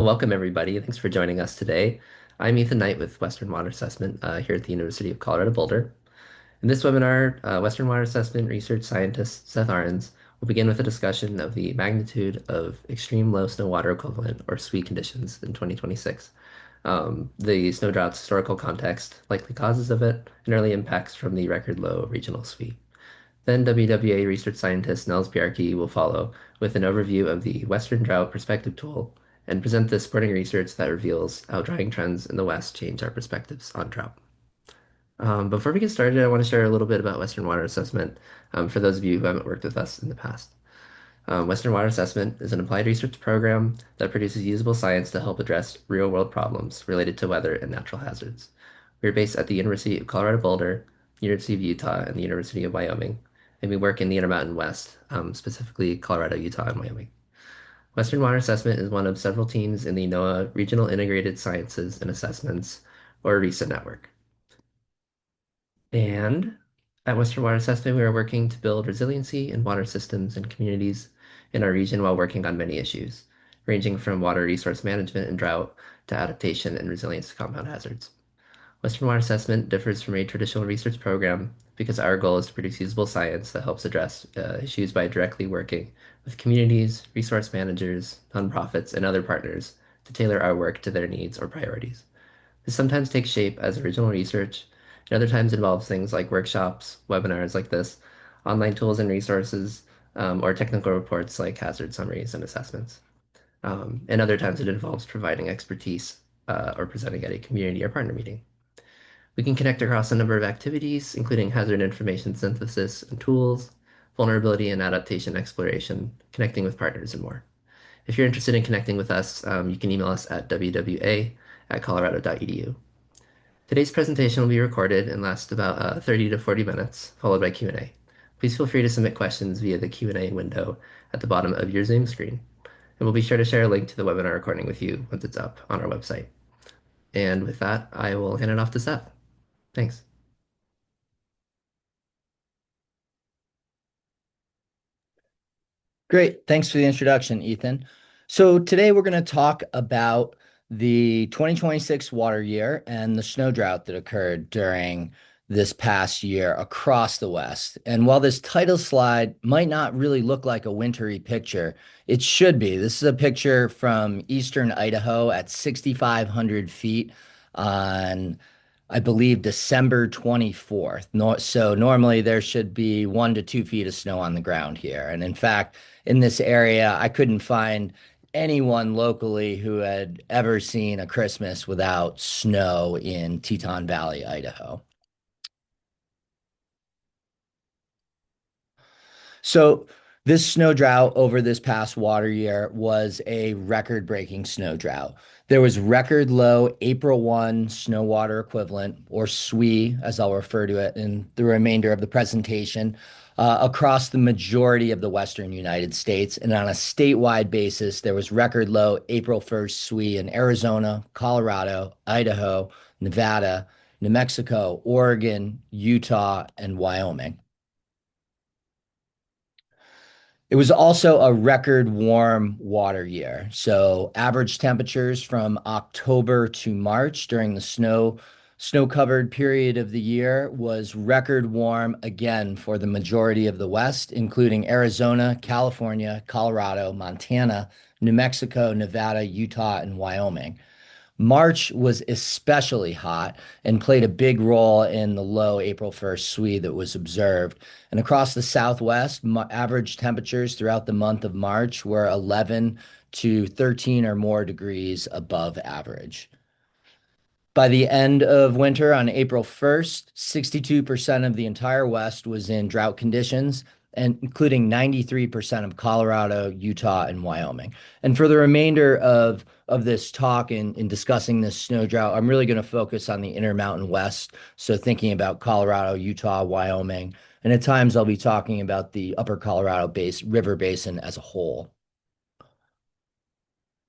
Welcome, everybody. Thanks for joining us today. I'm Ethan Knight with Western Water Assessment here at the University of Colorado Boulder. In this webinar, Western Water Assessment research scientist Seth Arens will begin with a discussion of the magnitude of extreme low snow water equivalent, or SWE conditions, in 2026, the snow drought's historical context, likely causes of it, and early impacts from the record low regional SWE. Then WWA research scientist Nels Bjarke will follow with an overview of the Western Drought Perspective Tool and present the supporting research that reveals how drying trends in the West change our perspectives on drought. Before we get started, I want to share a little bit about Western Water Assessment for those of you who haven't worked with us in the past. Western Water Assessment is an applied research program that produces usable science to help address real-world problems related to weather and natural hazards. We're based at the University of Colorado Boulder, University of Utah, and the University of Wyoming, and we work in the Intermountain West, specifically Colorado, Utah, and Wyoming. Western Water Assessment is one of several teams in the NOAA Regional Integrated Sciences and Assessments, or RESA network. And at Western Water Assessment, we are working to build resiliency in water systems and communities in our region while working on many issues, ranging from water resource management and drought to adaptation and resilience to compound hazards. Western Water Assessment differs from a traditional research program because our goal is to produce usable science that helps address issues by directly working with communities, resource managers, nonprofits, and other partners to tailor our work to their needs or priorities. This sometimes takes shape as original research, and other times involves things like workshops, webinars like this, online tools and resources, or technical reports like hazard summaries and assessments. And other times it involves providing expertise or presenting at a community or partner meeting. We can connect across a number of activities, including hazard information synthesis and tools, vulnerability and adaptation exploration, connecting with partners, and more. If you're interested in connecting with us, you can email us at wwa@colorado.edu. Today's presentation will be recorded and last about 30 to 40 minutes, followed by Q&A. Please feel free to submit questions via the Q&A window at the bottom of your Zoom screen, and we'll be sure to share a link to the webinar recording with you once it's up on our website. And with that, I will hand it off to Seth. Thanks. Great. Thanks for the introduction, Ethan. So today we're going to talk about the 2026 water year and the snow drought that occurred during this past year across the West. And while this title slide might not really look like a wintry picture, it should be. This is a picture from eastern Idaho at 6,500 feet on, I believe, December 24th. So normally there should be 1 to 2 feet of snow on the ground here. And in fact, in this area, I couldn't find anyone locally who had ever seen a Christmas without snow in Teton Valley, Idaho. So this snow drought over this past water year was a record-breaking snow drought. There was record low April 1 snow water equivalent, or SWE, as I'll refer to it in the remainder of the presentation, across the majority of the Western United States. And on a statewide basis, there was record low April 1st SWE in Arizona, Colorado, Idaho, Nevada, New Mexico, Oregon, Utah, and Wyoming. It was also a record warm water year. So average temperatures from October to March during the snow-covered period of the year was record warm again for the majority of the West, including Arizona, California, Colorado, Montana, New Mexico, Nevada, Utah, and Wyoming. March was especially hot and played a big role in the low April 1st SWE that was observed. And across the Southwest, average temperatures throughout the month of March were 11 to 13 or more degrees above average. By the end of winter on April 1st, 62% of the entire West was in drought conditions, and including 93% of Colorado, Utah, and Wyoming. And for the remainder of this talk in discussing this snow drought, I'm really going to focus on the Intermountain West. So thinking about Colorado, Utah, Wyoming, and at times I'll be talking about the upper Colorado River Basin as a whole.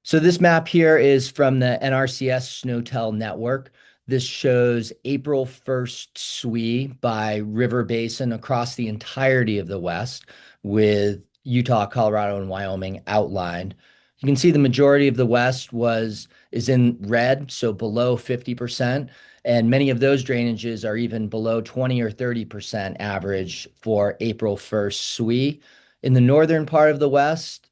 So this map here is from the NRCS SNOTEL network. This shows April 1st SWE by river basin across the entirety of the West, with Utah, Colorado, and Wyoming outlined. You can see the majority of the West was is in red, so below 50%, and many of those drainages are even below 20 or 30% average for April 1st SWE. In the northern part of the West,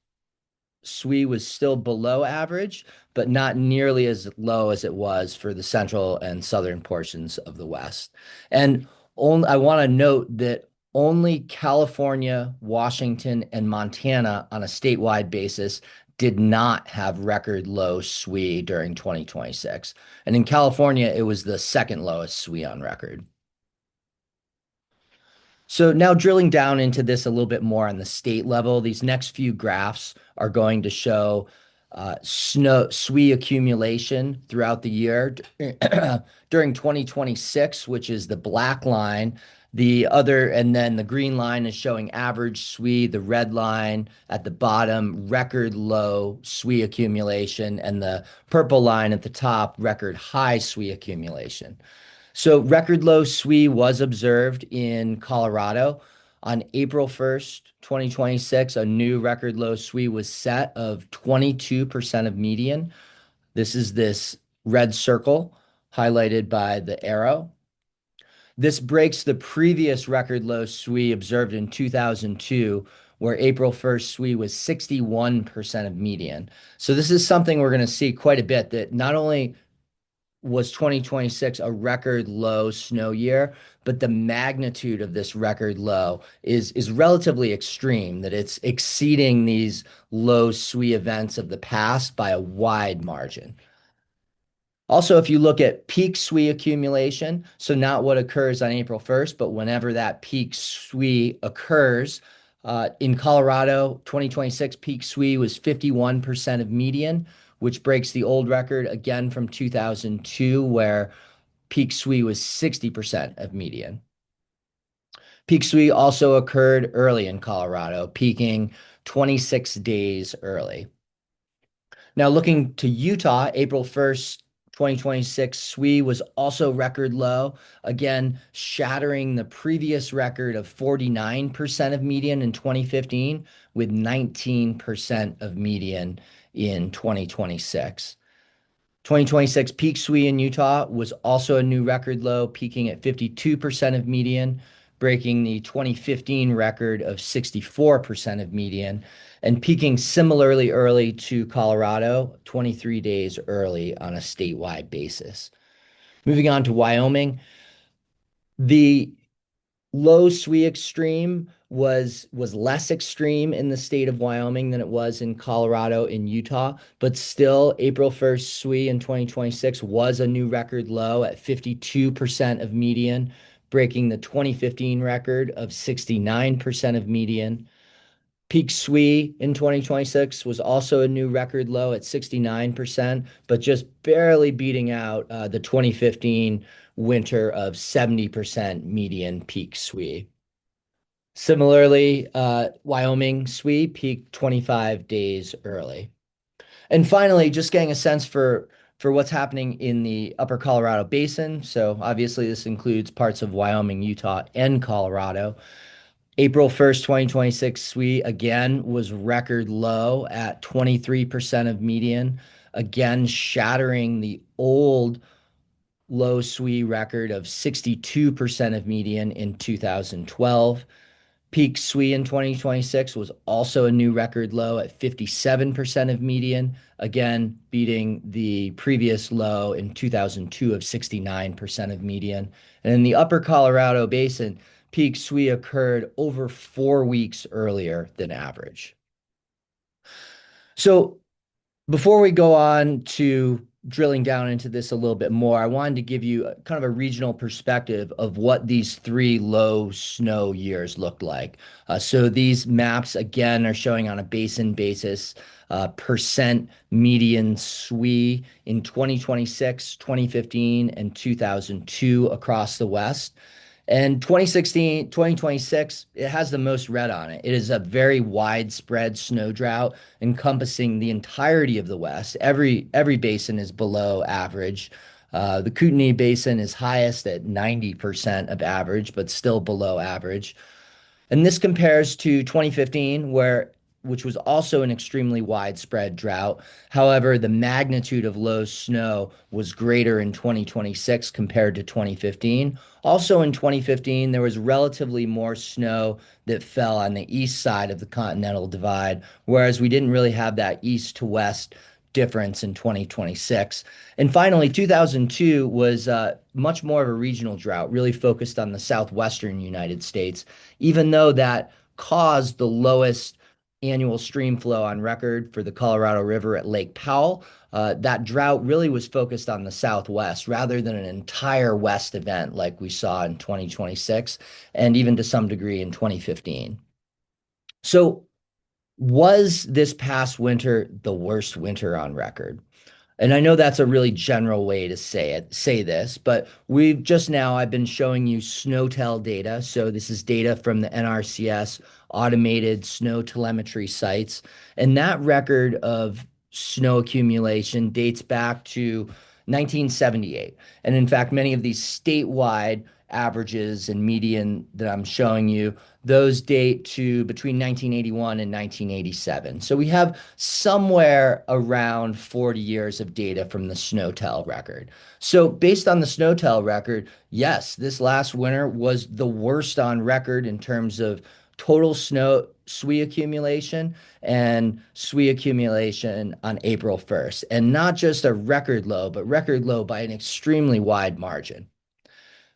SWE was still below average, but not nearly as low as it was for the central and southern portions of the West. And I want to note that only California, Washington, and Montana on a statewide basis did not have record low SWE during 2026. And in California, it was the second lowest SWE on record. So now drilling down into this a little bit more on the state level, these next few graphs are going to show snow SWE accumulation throughout the year during 2026, which is the black line. And then the green line is showing average SWE, the red line at the bottom, record low SWE accumulation, and the purple line at the top, record high SWE accumulation. So record low SWE was observed in Colorado. On April 1st, 2026, a new record low SWE was set of 22% of median. This red circle highlighted by the arrow. This breaks the previous record low SWE observed in 2002, where April 1st SWE was 61% of median. So this is something we're going to see quite a bit, that not only was 2026 a record low snow year, but the magnitude of this record low is relatively extreme, that it's exceeding these low SWE events of the past by a wide margin. Also, if you look at peak SWE accumulation, so not what occurs on April 1st, but whenever that peak SWE occurs, in Colorado, 2026 peak SWE was 51% of median, which breaks the old record again from 2002, where peak SWE was 60% of median. Peak SWE also occurred early in Colorado, peaking 26 days early. Now, looking to Utah, April 1st, 2026 SWE was also record low, again, shattering the previous record of 49% of median in 2015 with 19% of median in 2026. 2026 peak SWE in Utah was also a new record low, peaking at 52% of median, breaking the 2015 record of 64% of median, and peaking similarly early to Colorado, 23 days early on a statewide basis. Moving on to Wyoming, the low SWE extreme was less extreme in the state of Wyoming than it was in Colorado and Utah, but still April 1st SWE in 2026 was a new record low at 52% of median, breaking the 2015 record of 69% of median. Peak SWE in 2026 was also a new record low at 69%, but just barely beating out the 2015 winter of 70% median peak SWE. Similarly, Wyoming SWE peaked 25 days early. And finally, just getting a sense for what's happening in the Upper Colorado Basin. So obviously, this includes parts of Wyoming, Utah, and Colorado. April 1st, 2026 SWE again was record low at 23% of median, again shattering the old low SWE record of 62% of median in 2012. Peak SWE in 2026 was also a new record low at 57% of median, again beating the previous low in 2002 of 69% of median. And in the Upper Colorado Basin, peak SWE occurred over 4 weeks earlier than average. So before we go on to drilling down into this a little bit more, I wanted to give you kind of a regional perspective of what these three low snow years looked like. So these maps, again, are showing on a basin basis percent median SWE in 2026, 2015, and 2002 across the West. And 2016, 2026, it has the most red on it. It is a very widespread snow drought encompassing the entirety of the West. Every basin is below average. The Kootenai Basin is highest at 90% of average, but still below average. And this compares to 2015, where which was also an extremely widespread drought. However, the magnitude of low snow was greater in 2026 compared to 2015. Also in 2015, there was relatively more snow that fell on the east side of the Continental Divide, whereas we didn't really have that east to west difference in 2026. And finally, 2002 was much more of a regional drought, really focused on the southwestern United States, even though that caused the lowest annual stream flow on record for the Colorado River at Lake Powell. That drought really was focused on the Southwest rather than an entire West event like we saw in 2026 and even to some degree in 2015. So, was this past winter the worst winter on record? And I know that's a really general way to say this, but I've been showing you SNOTEL data. So this is data from the NRCS automated snow telemetry sites. And that record of snow accumulation dates back to 1978. And in fact, many of these statewide averages and median that I'm showing you, those date to between 1981 and 1987. So we have somewhere around 40 years of data from the SNOTEL record. So based on the SNOTEL record, yes, this last winter was the worst on record in terms of total snow SWE accumulation and SWE accumulation on April 1st. And not just a record low, but record low by an extremely wide margin.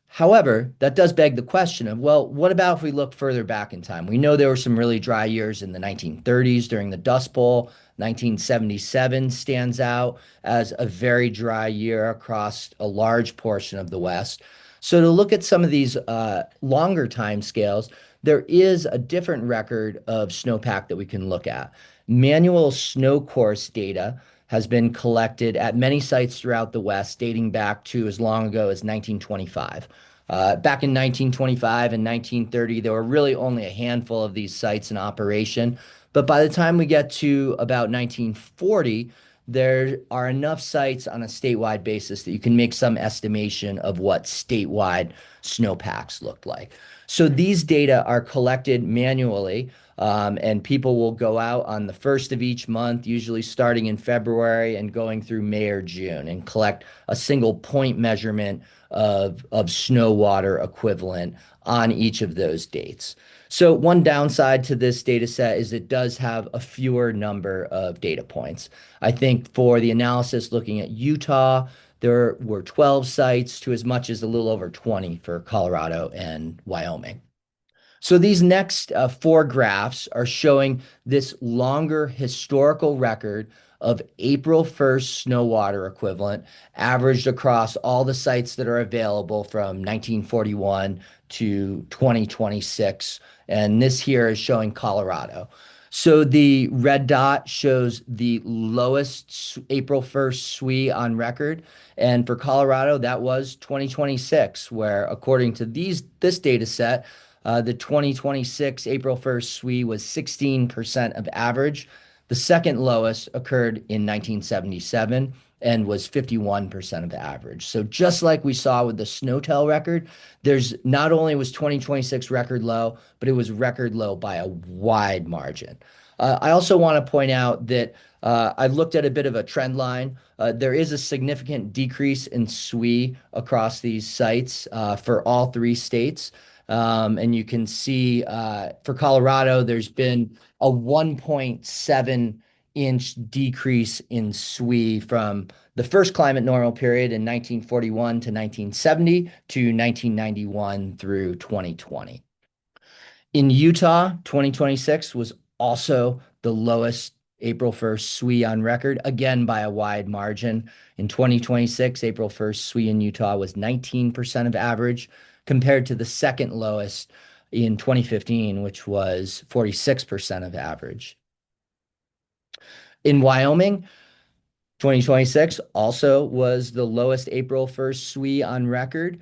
However, that does beg the question of, well, what about if we look further back in time? We know there were some really dry years in the 1930s during the Dust Bowl. 1977 stands out as a very dry year across a large portion of the West. So to look at some of these longer time scales, there is a different record of snowpack that we can look at. Manual snow course data has been collected at many sites throughout the West, dating back to as long ago as 1925. Back in 1925 and 1930, there were really only a handful of these sites in operation. But by the time we get to about 1940, there are enough sites on a statewide basis that you can make some estimation of what statewide snowpacks looked like. So these data are collected manually, and people will go out on the first of each month, usually starting in February and going through May or June, and collect a single point measurement of snow water equivalent on each of those dates. So one downside to this data set is it does have a fewer number of data points. I think for the analysis looking at Utah, there were 12 sites to as much as a little over 20 for Colorado and Wyoming. So these next four graphs are showing this longer historical record of April 1st snow water equivalent averaged across all the sites that are available from 1941 to 2026. And this here is showing Colorado. So the red dot shows the lowest April 1st SWE on record. And for Colorado, that was 2026, where according to this data set, the 2026 April 1st SWE was 16% of average. The second lowest occurred in 1977 and was 51% of average. So just like we saw with the SNOTEL record, there's not only was 2026 record low, but it was record low by a wide margin. I also want to point out that I looked at a bit of a trend line. There is a significant decrease in SWE across these sites for all three states. And you can see for Colorado, there's been a 1.7-inch decrease in SWE from the first climate normal period in 1941 to 1970 to 1991 through 2020. In Utah, 2026 was also the lowest April 1st SWE on record, again by a wide margin. In 2026, April 1st SWE in Utah was 19% of average, compared to the second lowest in 2015, which was 46% of average. In Wyoming, 2026 also was the lowest April 1st SWE on record,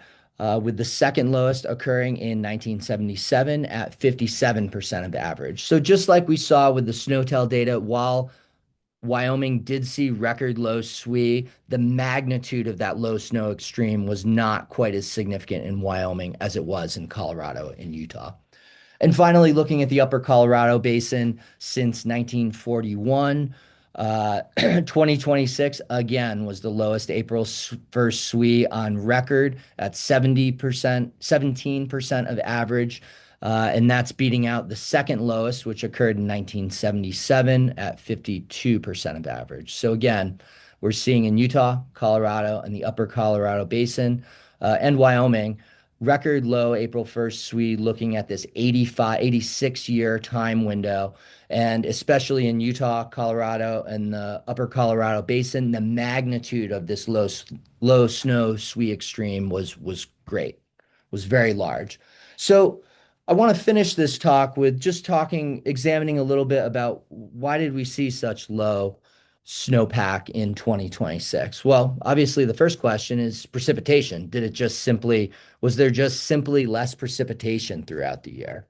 with the second lowest occurring in 1977 at 57% of average. So just like we saw with the SNOTEL data, while Wyoming did see record low SWE, the magnitude of that low snow extreme was not quite as significant in Wyoming as it was in Colorado and Utah. And finally, looking at the upper Colorado Basin since 1941, 2026 again was the lowest April 1st SWE on record at 70%, 17% of average. And that's beating out the second lowest, which occurred in 1977 at 52% of average. So again, we're seeing in Utah, Colorado, and the upper Colorado Basin, and Wyoming, record low April 1st SWE looking at this 85, 86 year time window. And especially in Utah, Colorado, and the upper Colorado Basin, the magnitude of this low snow SWE extreme was great, was very large. So I want to finish this talk with just examining a little bit about why did we see such low snowpack in 2026? Well, obviously, the first question is precipitation. Was there just simply less precipitation throughout the year?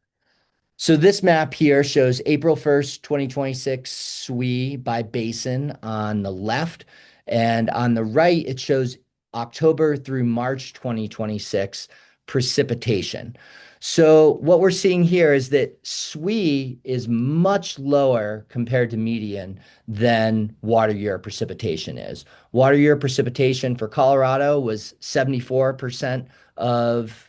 So this map here shows April 1st, 2026 SWE by basin on the left, and on the right, it shows October through March 2026 precipitation. So what we're seeing here is that SWE is much lower compared to median than water year precipitation is. Water year precipitation for Colorado was 74% of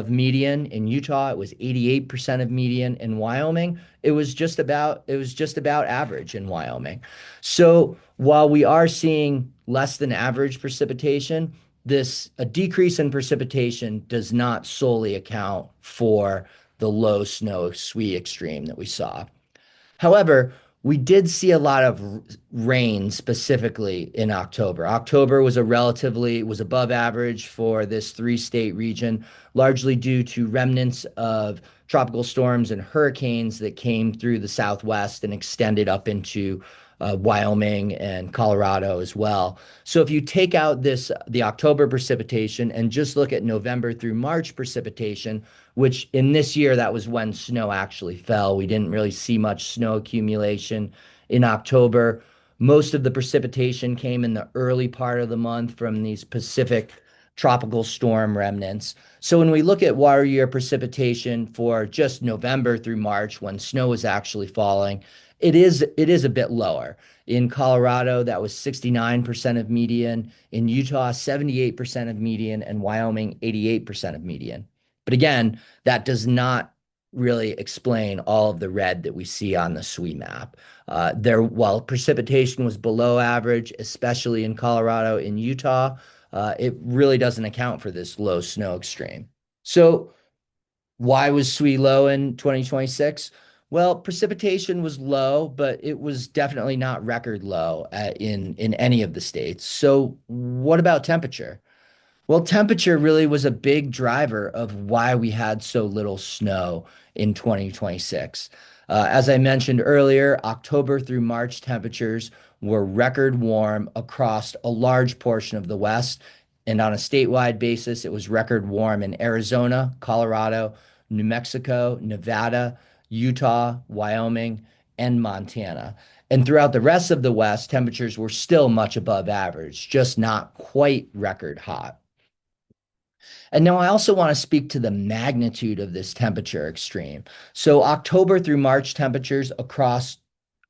median. In Utah, it was 88% of median. In Wyoming, it was just about average in Wyoming. So while we are seeing less than average precipitation, this a decrease in precipitation does not solely account for the low snow SWE extreme that we saw. However, we did see a lot of rain specifically in October. October was above average for this three-state region, largely due to remnants of tropical storms and hurricanes that came through the Southwest and extended up into Wyoming and Colorado as well. So if you take out the October precipitation and just look at November through March precipitation, which in this year, that was when snow actually fell. We didn't really see much snow accumulation in October. Most of the precipitation came in the early part of the month from these Pacific tropical storm remnants. So when we look at water year precipitation for just November through March, when snow was actually falling, it is a bit lower. In Colorado, that was 69% of median. In Utah, 78% of median, and Wyoming, 88% of median. But again, that does not really explain all of the red that we see on the SWE map. While precipitation was below average, especially in Colorado and Utah, it really doesn't account for this low snow extreme. So why was SWE low in 2026? Well, precipitation was low, but it was definitely not record low in any of the states. So what about temperature? Well, temperature really was a big driver of why we had so little snow in 2026. As I mentioned earlier, October through March temperatures were record warm across a large portion of the West. And on a statewide basis, it was record warm in Arizona, Colorado, New Mexico, Nevada, Utah, Wyoming, and Montana. And throughout the rest of the West, temperatures were still much above average, just not quite record hot. And now I also want to speak to the magnitude of this temperature extreme. So October through March temperatures across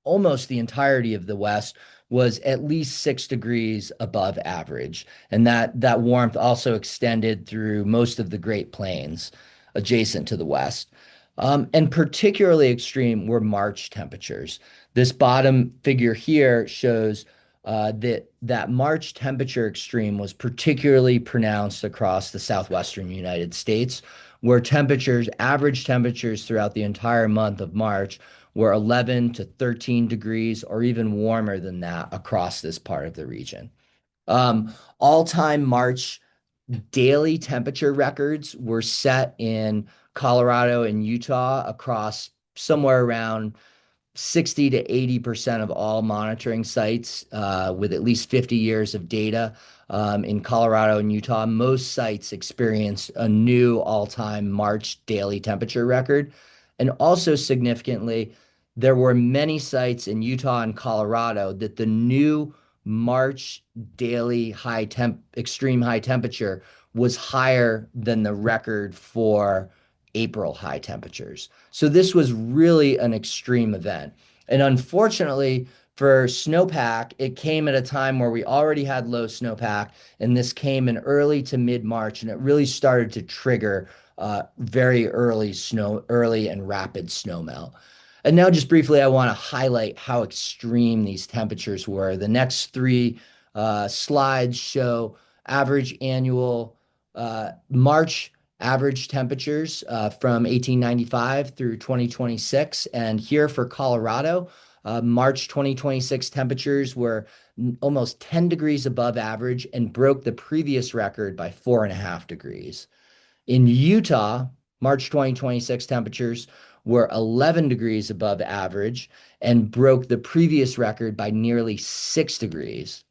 almost the entirety of the West was at least 6 degrees above average. And that warmth also extended through most of the Great Plains adjacent to the West. And particularly extreme were March temperatures. This bottom figure here shows that March temperature extreme was particularly pronounced across the southwestern United States, where average temperatures throughout the entire month of March were 11 to 13 degrees or even warmer than that across this part of the region. All-time March daily temperature records were set in Colorado and Utah across somewhere around 60 to 80% of all monitoring sites with at least 50 years of data. In Colorado and Utah, most sites experienced a new all-time March daily temperature record. And also significantly, there were many sites in Utah and Colorado that the new March daily extreme high temperature was higher than the record for April high temperatures. So this was really an extreme event. And unfortunately for snowpack, it came at a time where we already had low snowpack, and this came in early to mid-March, and it really started to trigger very early and rapid snow melt. And now, just briefly, I want to highlight how extreme these temperatures were. The next three slides show average annual March average temperatures from 1895 through 2026. And here for Colorado, March 2026 temperatures were almost 10 degrees above average and broke the previous record by 4.5 degrees. In Utah, March 2026 temperatures were 11 degrees above average and broke the previous record by nearly 6 degrees.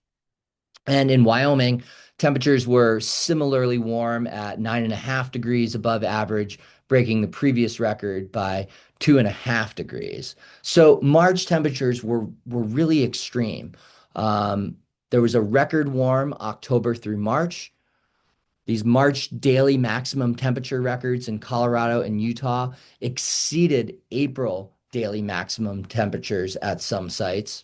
And in Wyoming, temperatures were similarly warm at 9.5 degrees above average, breaking the previous record by 2.5 degrees. So March temperatures were really extreme. There was a record warm October through March. These March daily maximum temperature records in Colorado and Utah exceeded April daily maximum temperatures at some sites.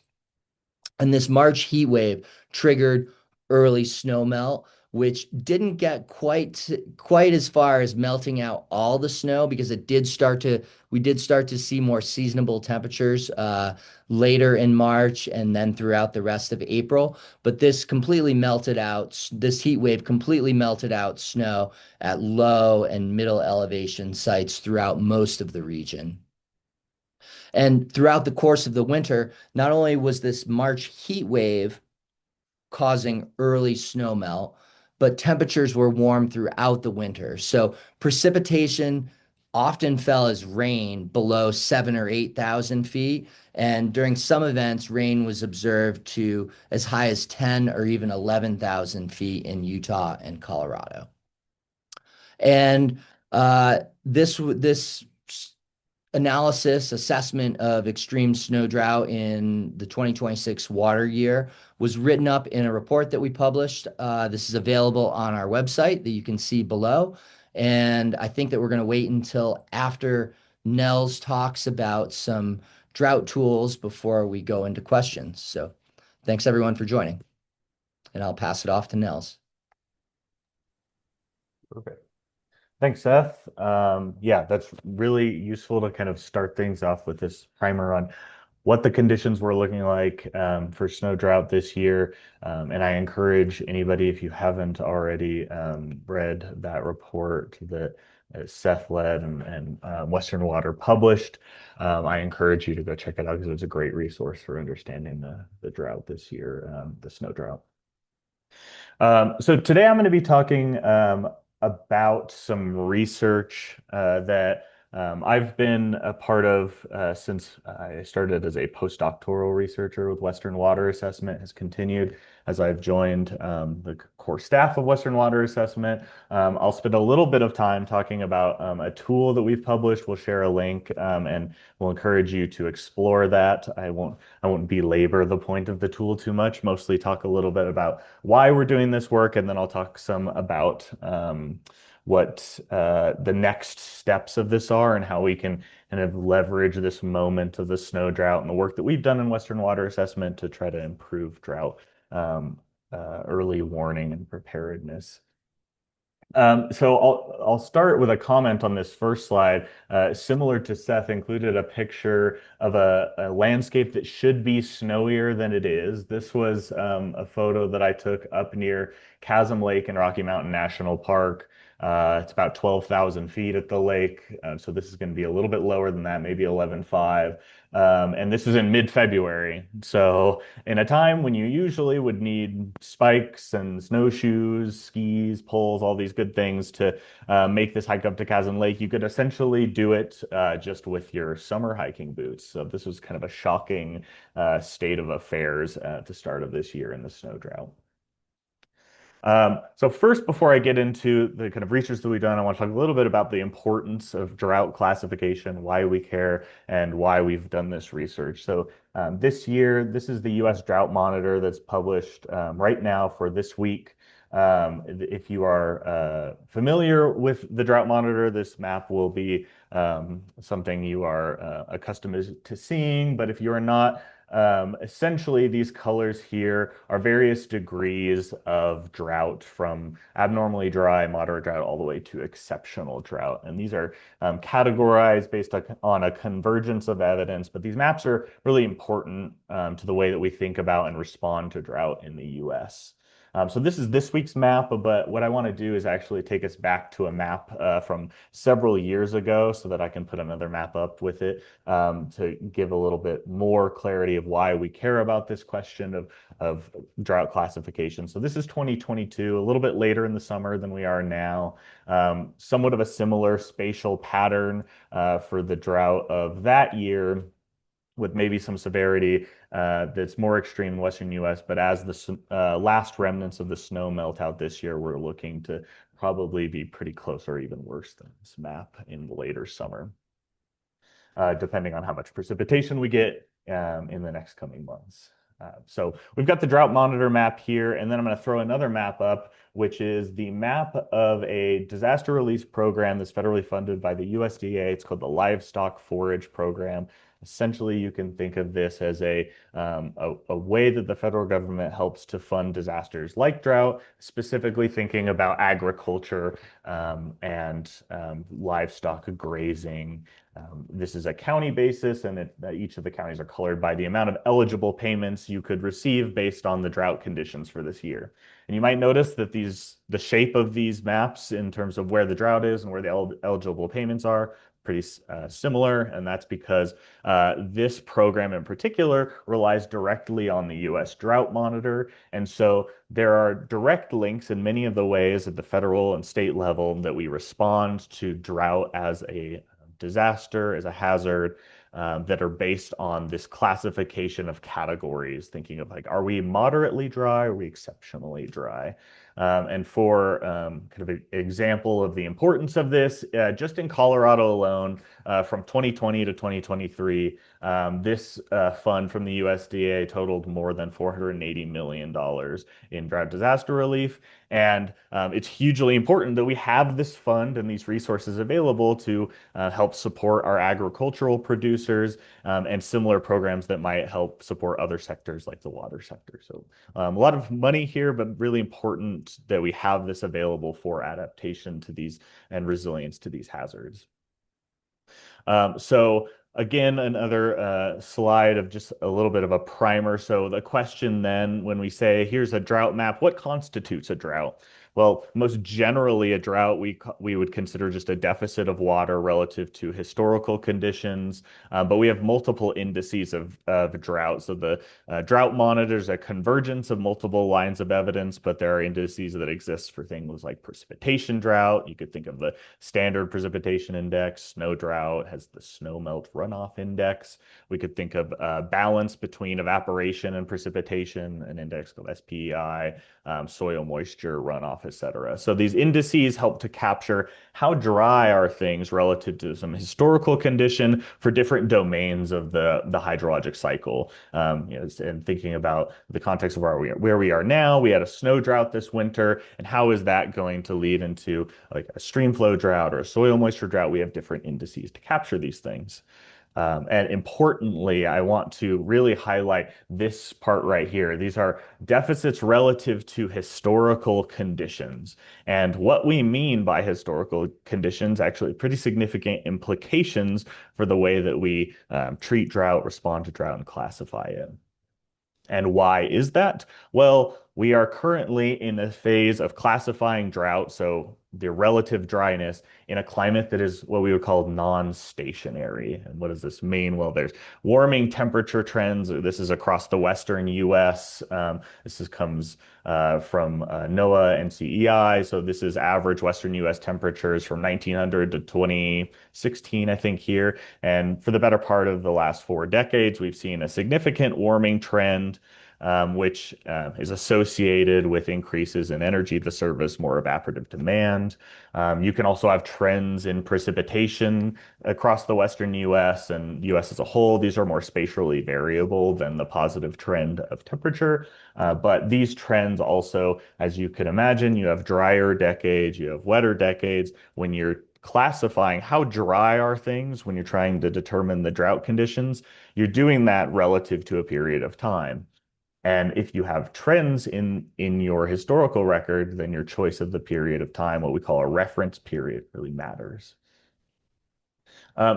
And this March heat wave triggered early snow melt, which didn't get quite as far as melting out all the snow because we did start to see more seasonable temperatures later in March and then throughout the rest of April. But this heat wave completely melted out snow at low and middle elevation sites throughout most of the region. And throughout the course of the winter, not only was this March heat wave causing early snow melt, but temperatures were warm throughout the winter. So precipitation often fell as rain below 7 or 8,000 feet. And during some events, rain was observed to as high as 10 or even 11,000 feet in Utah and Colorado. And this assessment of extreme snow drought in the 2026 water year was written up in a report that we published. This is available on our website that you can see below. And I think that we're going to wait until after Nels talks about some drought tools before we go into questions. So thanks everyone for joining, and I'll pass it off to Nels. Perfect. Thanks, Seth. Yeah, that's really useful to kind of start things off with this primer on what the conditions were looking like for snow drought this year. And I encourage anybody, if you haven't already read that report that Seth led and Western Water published, I encourage you to go check it out because it's a great resource for understanding the drought this year, the snow drought. So today I'm going to be talking about some research that I've been a part of since I started as a postdoctoral researcher with Western Water Assessment, has continued as I've joined the core staff of Western Water Assessment. I'll spend a little bit of time talking about a tool that we've published. We'll share a link and we'll encourage you to explore that. I won't belabor the point of the tool too much, mostly talk a little bit about why we're doing this work, and then I'll talk some about what the next steps of this are and how we can kind of leverage this moment of the snow drought and the work that we've done in Western Water Assessment to try to improve drought early warning and preparedness. So I'll start with a comment on this first slide. Similar to Seth, included a picture of a landscape that should be snowier than it is. This was a photo that I took up near Chasm Lake in Rocky Mountain National Park. It's about 12,000 feet at the lake. So this is going to be a little bit lower than that, maybe 11,500. And this is in mid-February. So in a time when you usually would need spikes and snowshoes, skis, poles, all these good things to make this hike up to Chasm Lake, you could essentially do it just with your summer hiking boots. So this was kind of a shocking state of affairs at the start of this year in the snow drought. So first, before I get into the kind of research that we've done, I want to talk a little bit about the importance of drought classification, why we care, and why we've done this research. So this year, this is the U.S. Drought Monitor that's published right now for this week. If you are familiar with the Drought Monitor, this map will be something you are accustomed to seeing. But if you are not, essentially, these colors here are various degrees of drought from abnormally dry, moderate drought, all the way to exceptional drought. And these are categorized based on a convergence of evidence. But these maps are really important to the way that we think about and respond to drought in the US. So this is this week's map, but what I want to do is actually take us back to a map from several years ago so that I can put another map up with it to give a little bit more clarity of why we care about this question of drought classification. So this is 2022, a little bit later in the summer than we are now. Somewhat of a similar spatial pattern for the drought of that year, with maybe some severity that's more extreme in Western US. But as the last remnants of the snow melt out this year, we're looking to probably be pretty close or even worse than this map in the later summer, depending on how much precipitation we get in the next coming months. So we've got the drought monitor map here, and then I'm going to throw another map up, which is the map of a disaster relief program that's federally funded by the USDA. It's called the Livestock Forage Program. Essentially, you can think of this as a way that the federal government helps to fund disasters like drought, specifically thinking about agriculture and livestock grazing. This is a county basis, and each of the counties are colored by the amount of eligible payments you could receive based on the drought conditions for this year. And you might notice that the shape of these maps in terms of where the drought is and where the eligible payments are pretty similar, and that's because this program in particular relies directly on the U.S. Drought Monitor, and so there are direct links in many of the ways at the federal and state level that we respond to drought as a disaster, as a hazard, that are based on this classification of categories, thinking of like, are we moderately dry? Are we exceptionally dry? And for kind of an example of the importance of this, just in Colorado alone, from 2020 to 2023, this fund from the USDA totaled more than $480 million in drought disaster relief. And it's hugely important that we have this fund and these resources available to help support our agricultural producers and similar programs that might help support other sectors like the water sector. So a lot of money here, but really important that we have this available for adaptation to these and resilience to these hazards. So again, another slide of just a little bit of a primer. So the question then, when we say, here's a drought map, what constitutes a drought? Well, most generally, a drought we would consider just a deficit of water relative to historical conditions, but we have multiple indices of drought. So the drought monitors a convergence of multiple lines of evidence, but there are indices that exist for things like precipitation drought. You could think of the standard precipitation index. Snow drought has the snow melt runoff index. We could think of balance between evaporation and precipitation, an index called SPEI, soil moisture runoff, etc. So these indices help to capture how dry are things relative to some historical condition for different domains of the hydrologic cycle. And thinking about the context of where we are now, we had a snow drought this winter, and how is that going to lead into like a stream flow drought or a soil moisture drought? We have different indices to capture these things. And importantly, I want to really highlight this part right here. These are deficits relative to historical conditions. And what we mean by historical conditions, actually pretty significant implications for the way that we treat drought, respond to drought, and classify it. And why is that? Well, we are currently in a phase of classifying drought, so the relative dryness, in a climate that is what we would call non-stationary. And what does this mean? Well, there's warming temperature trends. This is across the Western US. Comes from NOAA and CEI. So this is average Western US temperatures from 1900 to 2016, I think, here. And for the better part of the last 4 decades, we've seen a significant warming trend. which is associated with increases in energy to service more evaporative demand. You can also have trends in precipitation across the Western US and US as a whole. These are more spatially variable than the positive trend of temperature. But these trends also, as you can imagine, you have drier decades, you have wetter decades. When you're classifying how dry are things, when you're trying to determine the drought conditions, you're doing that relative to a period of time. And if you have trends in your historical record, then your choice of the period of time, what we call a reference period, really matters.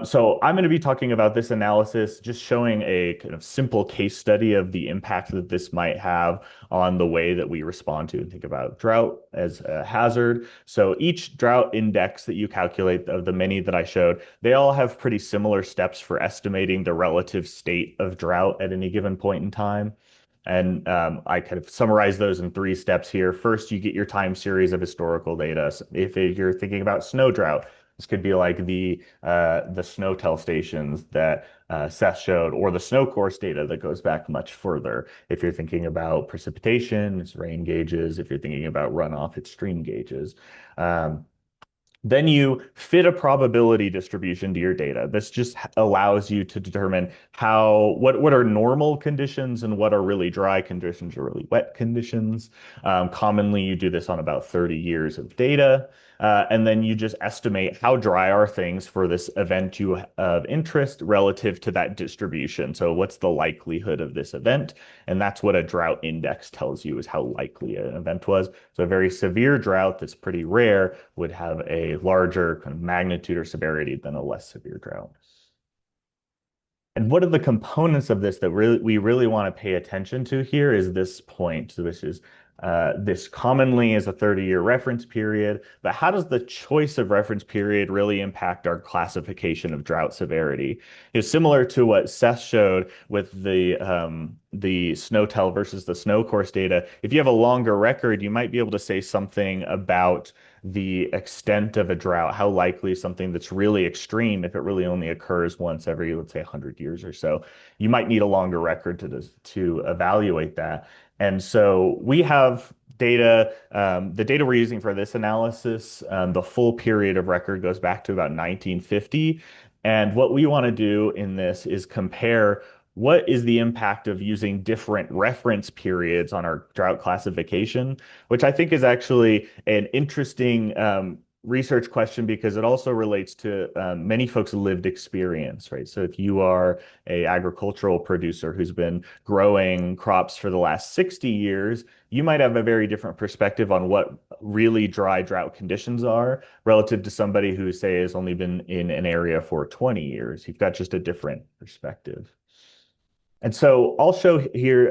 So I'm going to be talking about this analysis, just showing a kind of simple case study of the impact that this might have on the way that we respond to and think about drought as a hazard. So each drought index that you calculate of the many that I showed, they all have pretty similar steps for estimating the relative state of drought at any given point in time. And I kind of summarize those in three steps here. First, you get your time series of historical data. So if you're thinking about snow drought, this could be like the SNOTEL stations that Seth showed, or the snow course data that goes back much further. If you're thinking about precipitation, it's rain gauges. If you're thinking about runoff, it's stream gauges. Then you fit a probability distribution to your data. This just allows you to determine what are normal conditions and what are really dry conditions or really wet conditions. Commonly, you do this on about 30 years of data. And then you just estimate how dry are things for this event of interest relative to that distribution. So what's the likelihood of this event? And that's what a drought index tells you is how likely an event was. So a very severe drought that's pretty rare would have a larger kind of magnitude or severity than a less severe drought. And what are the components of this that we really want to pay attention to here is this point, which is this commonly is a 30-year reference period, but how does the choice of reference period really impact our classification of drought severity? It's similar to what Seth showed with the SNOTEL versus the snow course data. If you have a longer record, you might be able to say something about the extent of a drought, how likely something that's really extreme, if it really only occurs once every, let's say, 100 years or so. You might need a longer record to evaluate that. And so we have data, the data we're using for this analysis, the full period of record goes back to about 1950. And what we want to do in this is compare what is the impact of using different reference periods on our drought classification, which I think is actually an interesting research question because it also relates to many folks' lived experience, right? So if you are a agricultural producer who's been growing crops for the last 60 years, you might have a very different perspective on what really dry drought conditions are relative to somebody who, say, has only been in an area for 20 years. You've got just a different perspective. And so I'll show here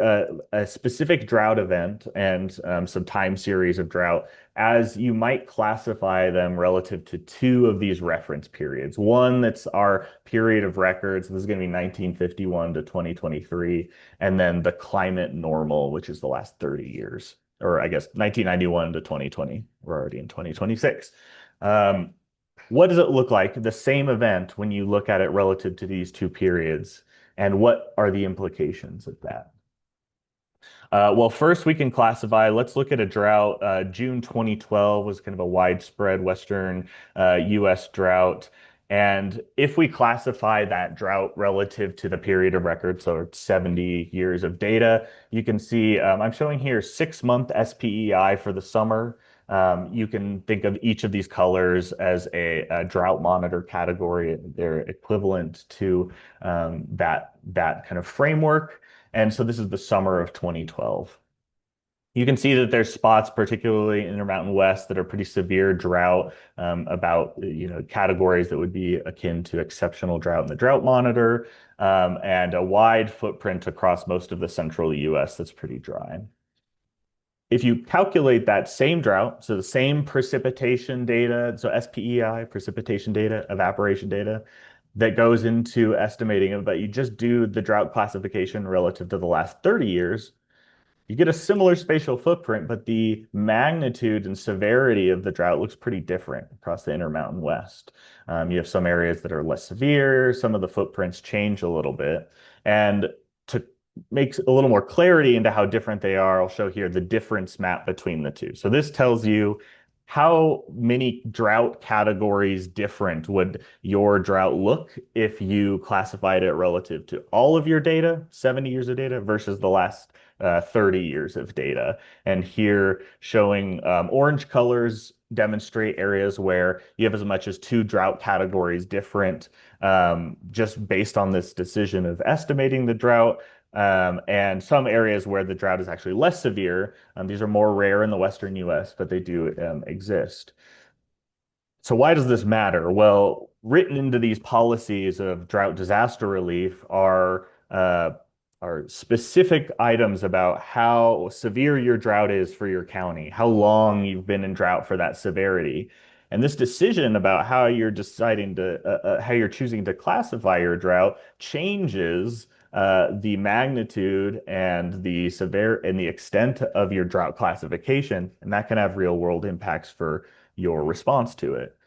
a specific drought event and some time series of drought as you might classify them relative to two of these reference periods. One that's our period of records. This is going to be 1951 to 2023. And then the climate normal, which is the last 30 years, or I guess 1991 to 2020. We're already in 2026. What does it look like, the same event, when you look at it relative to these two periods? And what are the implications of that? Well, first we can classify, let's look at a drought. June 2012 was kind of a widespread Western US drought. And if we classify that drought relative to the period of record, so it's 70 years of data, you can see I'm showing here 6-month SPEI for the summer. You can think of each of these colors as a drought monitor category. They're equivalent to that kind of framework. And so this is the summer of 2012. You can see that there's spots, particularly in Intermountain West, that are pretty severe drought, about categories that would be akin to exceptional drought in the drought monitor, and a wide footprint across most of the central US that's pretty dry. If you calculate that same drought, so the same precipitation data, so SPEI, precipitation data, evaporation data, that goes into estimating it, but you just do the drought classification relative to the last 30 years, you get a similar spatial footprint, but the magnitude and severity of the drought looks pretty different across the Intermountain West. You have some areas that are less severe, some of the footprints change a little bit. And to makes a little more clarity into how different they are, I'll show here the difference map between the two. So this tells you how many drought categories different would your drought look if you classified it relative to all of your data, 70 years of data, versus the last 30 years of data. And here showing orange colors demonstrate areas where you have as much as two drought categories different, just based on this decision of estimating the drought. And some areas where the drought is actually less severe. These are more rare in the Western US, but they do exist. So why does this matter? Well, written into these policies of drought disaster relief are specific items about how severe your drought is for your county, how long you've been in drought for that severity. And this decision about how you're deciding to how you're choosing to classify your drought changes the magnitude and the extent of your drought classification, and that can have real world impacts for your response to it.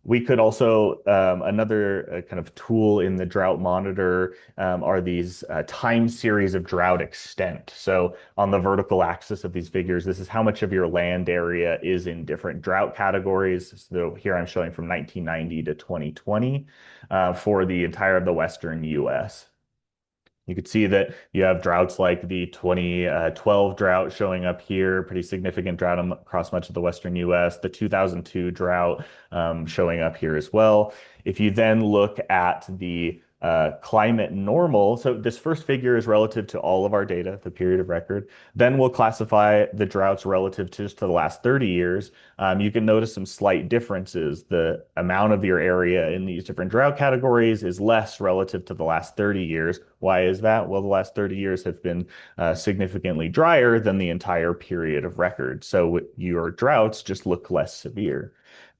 We could also, another kind of tool in the drought monitor are these time series of drought extent. So on the vertical axis of these figures, this is how much of your land area is in different drought categories. So here I'm showing from 1990 to 2020 for the entire of the Western US. You could see that you have droughts like the 2012 drought showing up here, pretty significant drought across much of the Western US, the 2002 drought showing up here as well. If you then look at the climate normal, so this first figure is relative to all of our data, the period of record. Then we'll classify the droughts relative to just to the last 30 years. You can notice some slight differences. The amount of your area in these different drought categories is less relative to the last 30 years. Why is that? Well, the last 30 years have been significantly drier than the entire period of record. So your droughts just look less severe.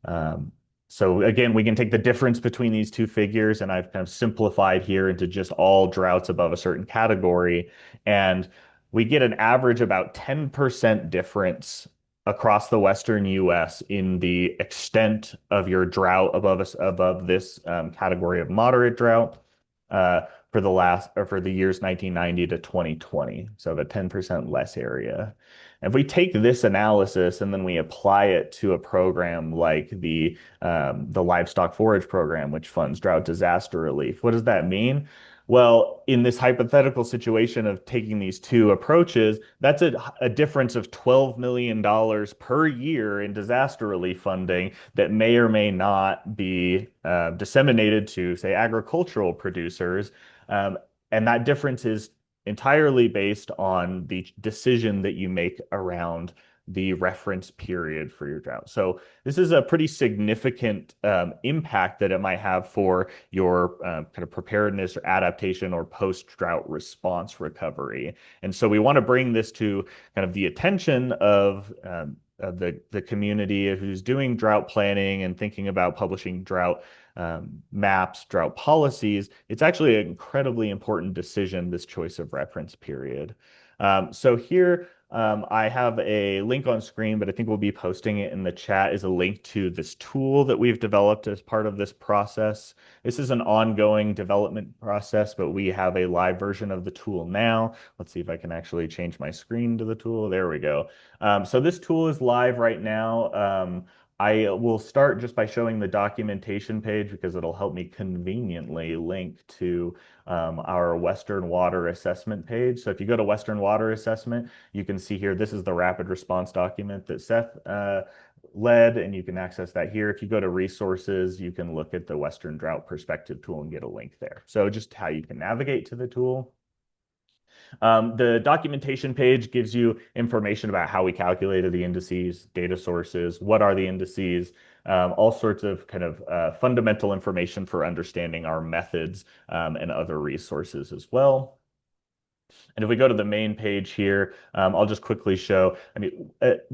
Um, so again, we can take the difference between these two figures, and I've kind of simplified here into just all droughts above a certain category. And we get an average about 10% difference across the Western US in the extent of your drought above this category of moderate drought. For the years 1990 to 2020, so the 10% less area. If we take this analysis and then we apply it to a program like the livestock forage program, which funds drought disaster relief, what does that mean? Well, in this hypothetical situation of taking these two approaches, that's a difference of $12 million per year in disaster relief funding that may or may not be disseminated to, say, agricultural producers. Um, and that difference is entirely based on the decision that you make around the reference period for your drought. So this is a pretty significant impact that it might have for your kind of preparedness or adaptation or post-drought response recovery. And so we want to bring this to kind of the attention of the community who's doing drought planning and thinking about publishing drought maps, drought policies. It's actually an incredibly important decision, this choice of reference period. So here I have a link on screen, but I think we'll be posting it in the chat, is a link to this tool that we've developed as part of this process. This is an ongoing development process, but we have a live version of the tool now. Let's see if I can actually change my screen to the tool. There we go. So this tool is live right now. I will start just by showing the documentation page because it'll help me conveniently link to our Western Water Assessment page. So if you go to Western Water Assessment, you can see here, this is the rapid response document that Seth led, and you can access that here. If you go to resources, you can look at the Western Drought Perspective Tool and get a link there. So just how you can navigate to the tool. The documentation page gives you information about how we calculated the indices, data sources, what are the indices, all sorts of kind of fundamental information for understanding our methods and other resources as well. And if we go to the main page here, I'll just quickly show, I mean,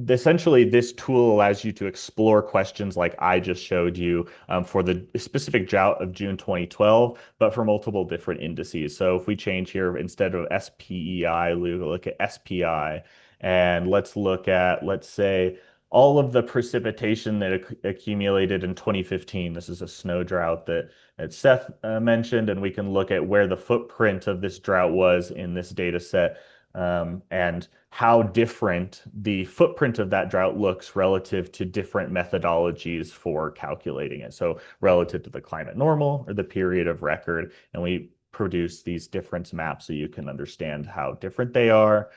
essentially this tool allows you to explore questions like I just showed you for the specific drought of June 2012, but for multiple different indices. So if we change here, instead of SPEI, we look at SPI, and let's look at, let's say, all of the precipitation that accumulated in 2015. This is a snow drought that Seth mentioned, and we can look at where the footprint of this drought was in this data set, and how different the footprint of that drought looks relative to different methodologies for calculating it. So relative to the climate normal or the period of record, and we produce these difference maps so you can understand how different they are.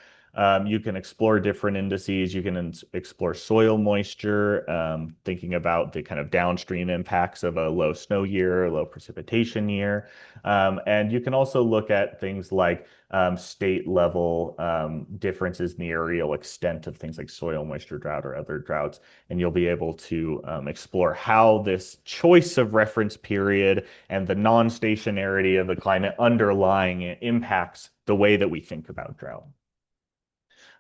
You can explore different indices. You can explore soil moisture, thinking about the kind of downstream impacts of a low snow year, low precipitation year. And you can also look at things like state level differences in the areal extent of things like soil moisture drought or other droughts. And you'll be able to explore how this choice of reference period and the non-stationarity of the climate underlying it impacts the way that we think about drought.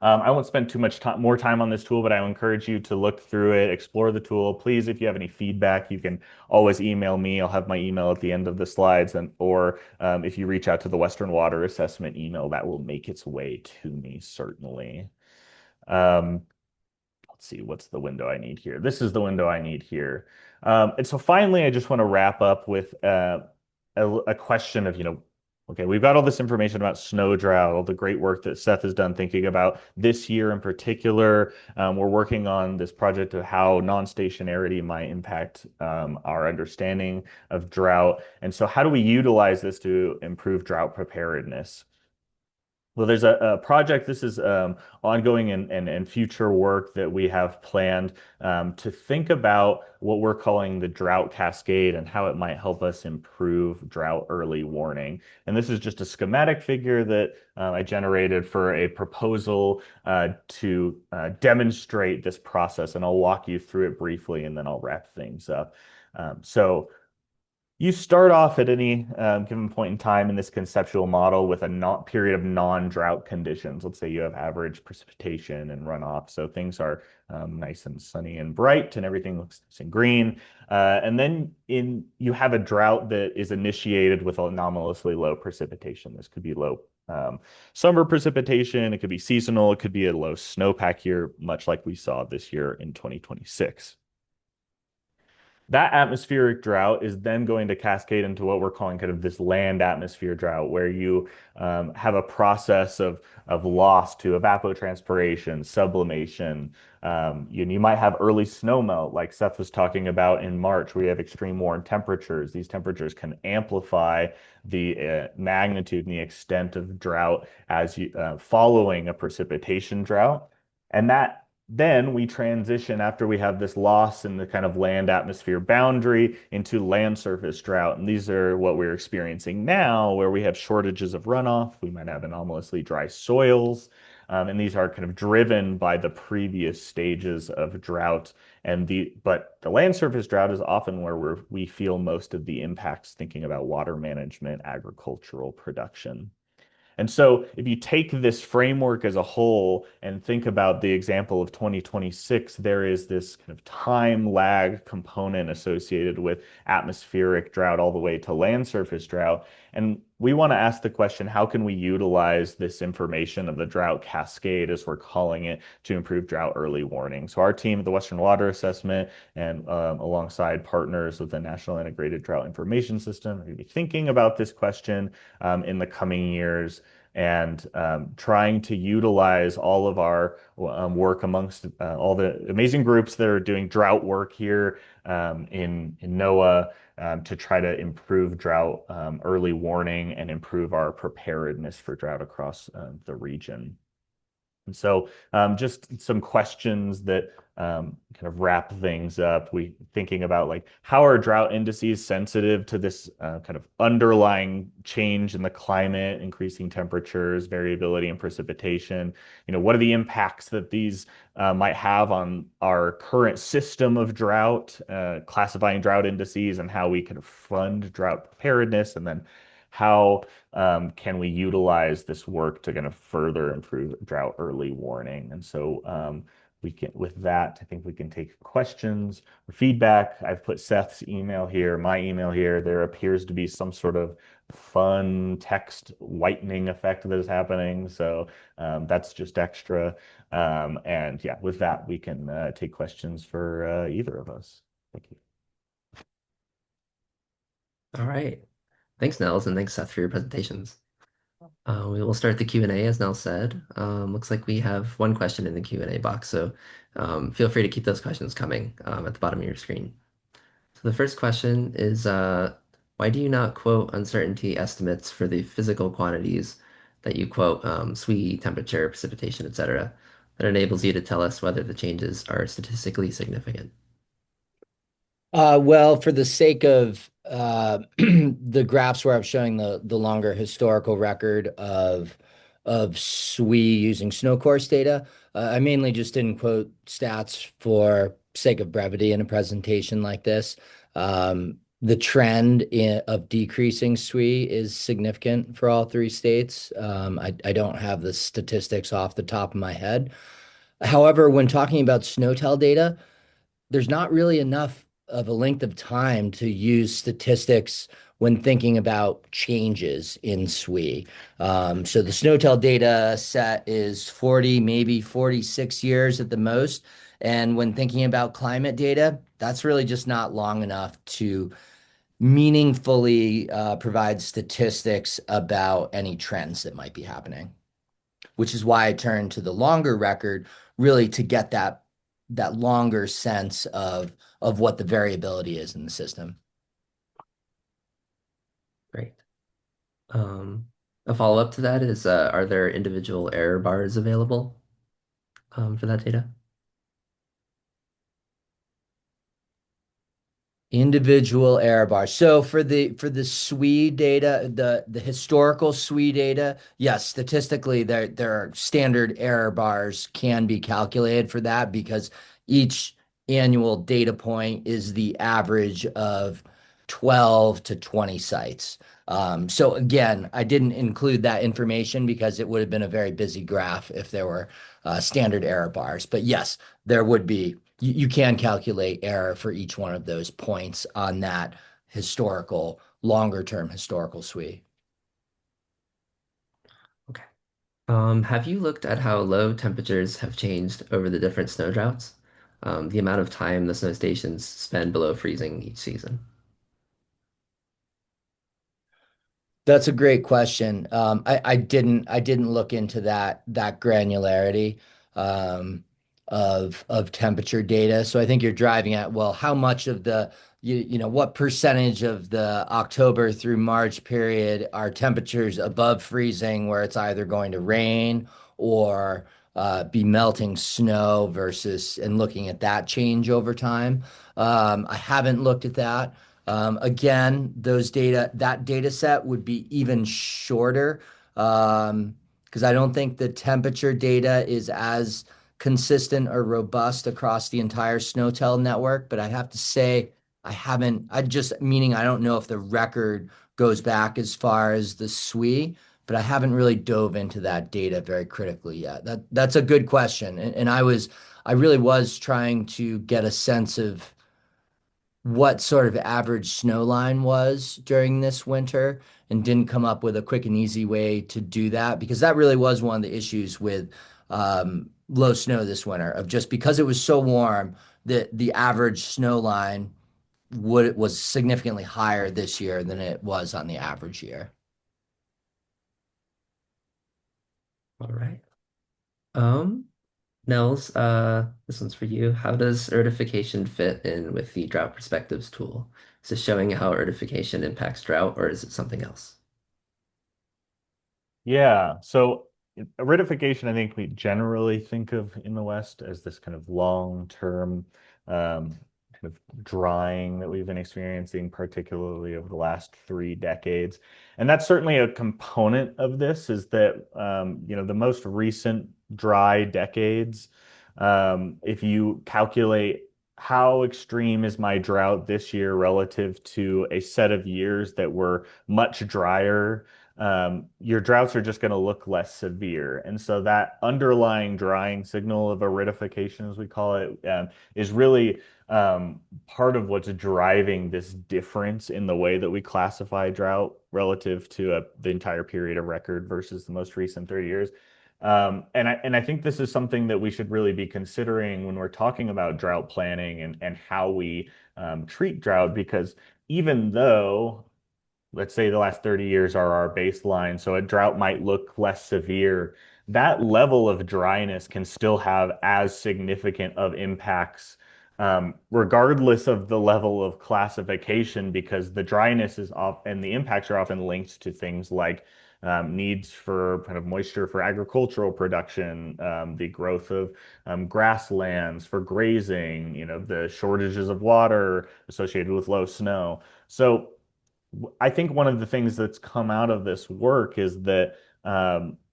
I won't spend too much more time on this tool, but I encourage you to look through it, explore the tool. Please, if you have any feedback, you can always email me. I'll have my email at the end of the slides, or if you reach out to the Western Water Assessment email, that will make its way to me, certainly. Let's see, what's the window I need here? This is the window I need here. And so finally, I just want to wrap up with a question of, okay, we've got all this information about snow drought, all the great work that Seth has done thinking about this year in particular. We're working on this project of how non-stationarity might impact our understanding of drought. And so how do we utilize this to improve drought preparedness? Well, there's a project. This is ongoing and future work that we have planned to think about what we're calling the drought cascade and how it might help us improve drought early warning. And this is just a schematic figure that I generated for a proposal to demonstrate this process. And I'll walk you through it briefly, and then I'll wrap things up. So you start off at any given point in time in this conceptual model with a period of non-drought conditions. Let's say you have average precipitation and runoff, so things are nice and sunny and bright, and everything looks nice and green. And then you have a drought that is initiated with anomalously low precipitation. This could be low summer precipitation, it could be seasonal, it could be a low snowpack year, much like we saw this year in 2026. That atmospheric drought is then going to cascade into what we're calling kind of this land atmosphere drought, where you have a process of loss to evapotranspiration, sublimation. You might have early snowmelt, like Seth was talking about in March, where you have extreme warm temperatures. These temperatures can amplify the magnitude and the extent of drought as you following a precipitation drought. And that then we transition after we have this loss in the kind of land atmosphere boundary into land surface drought. And these are what we're experiencing now, where we have shortages of runoff. We might have anomalously dry soils. And these are kind of driven by the previous stages of drought. But the land surface drought is often where we feel most of the impacts thinking about water management, agricultural production. And so if you take this framework as a whole and think about the example of 2026, there is this kind of time lag component associated with atmospheric drought all the way to land surface drought. And we want to ask the question, how can we utilize this information of the drought cascade, as we're calling it, to improve drought early warning? So our team at the Western Water Assessment and alongside partners with the National Integrated Drought Information System are going to be thinking about this question in the coming years, and trying to utilize all of our work amongst all the amazing groups that are doing drought work here in NOAA to try to improve drought early warning and improve our preparedness for drought across the region. And so just some questions that kind of wrap things up. We thinking about like, how are drought indices sensitive to this kind of underlying change in the climate, increasing temperatures, variability in precipitation? What are the impacts that these might have on our current system of drought, classifying drought indices, and how we can fund drought preparedness, and then how can we utilize this work to kind of further improve drought early warning? And so with that, I think we can take questions or feedback. I've put Seth's email here, my email here. There appears to be some sort of fun text whitening effect that is happening. So that's just extra. And yeah, with that, we can take questions for either of us. Thank you. All right. Thanks, Nels, and thanks, Seth, for your presentations. We will start the Q&A, as Nels said. Looks like we have one question in the Q&A box, so feel free to keep those questions coming at the bottom of your screen. So the first question is, why do you not quote uncertainty estimates for the physical quantities that you quote, SWE, temperature, precipitation, etc., that enables you to tell us whether the changes are statistically significant? Well, for the sake of the graphs where I'm showing the longer historical record of SWE using snow course data, I mainly just didn't quote stats for sake of brevity in a presentation like this. The trend of decreasing SWE is significant for all three states. I don't have the statistics off the top of my head. However, when talking about SNOTEL data, there's not really enough of a length of time to use statistics when thinking about changes in SWE. So the SNOTEL data set is 40, maybe 46 years at the most. And when thinking about climate data, that's really just not long enough to meaningfully provide statistics about any trends that might be happening, which is why I turned to the longer record really to get that longer sense of what the variability is in the system. Great. Um, a follow-up to that is, are there individual error bars available for that data? Individual error bars. So for the SWE data, the historical SWE data, yes, statistically there are standard error bars can be calculated for that because each annual data point is the average of 12 to 20 sites. So again, I didn't include that information because it would have been a very busy graph if there were standard error bars. But yes, there would be you can calculate error for each one of those points on that historical, longer term historical SWE. Okay. Have you looked at how low temperatures have changed over the different snow droughts? The amount of time the snow stations spend below freezing each season. That's a great question. I didn't look into that granularity of temperature data. So I think you're driving at, well, how much of what percentage of the October through March period are temperatures above freezing where it's either going to rain or be melting snow versus and looking at that change over time. I haven't looked at that. Again, that data set would be even shorter because I don't think the temperature data is as consistent or robust across the entire SNOTEL network. But I have to say, meaning I don't know if the record goes back as far as the SWE, but I haven't really dove into that data very critically yet. That's a good question. And I really was trying to get a sense of what sort of average snow line was during this winter and didn't come up with a quick and easy way to do that because that really was one of the issues with low snow this winter of just because it was so warm that the average snow line was significantly higher this year than it was on the average year. All right. Um, Nels, this one's for you. How does ertification fit in with the drought perspectives tool? Is it showing how ertification impacts drought, or is it something else? Yeah. So aridification, I think we generally think of in the West as this kind of long-term kind of drying that we've been experiencing, particularly over the last 3 decades. And that's certainly a component of this is that, the most recent dry decades, if you calculate how extreme is my drought this year relative to a set of years that were much drier your droughts are just going to look less severe. And so that underlying drying signal of aridification, as we call it, is really part of what's driving this difference in the way that we classify drought relative to the entire period of record versus the most recent 30 years. And I think this is something that we should really be considering when we're talking about drought planning and how we treat drought, because even though, let's say, the last 30 years are our baseline, so a drought might look less severe, that level of dryness can still have as significant of impacts, regardless of the level of classification, because the dryness is off and the impacts are often linked to things like needs for kind of moisture for agricultural production, the growth of grasslands for grazing, the shortages of water associated with low snow. So I think one of the things that's come out of this work is that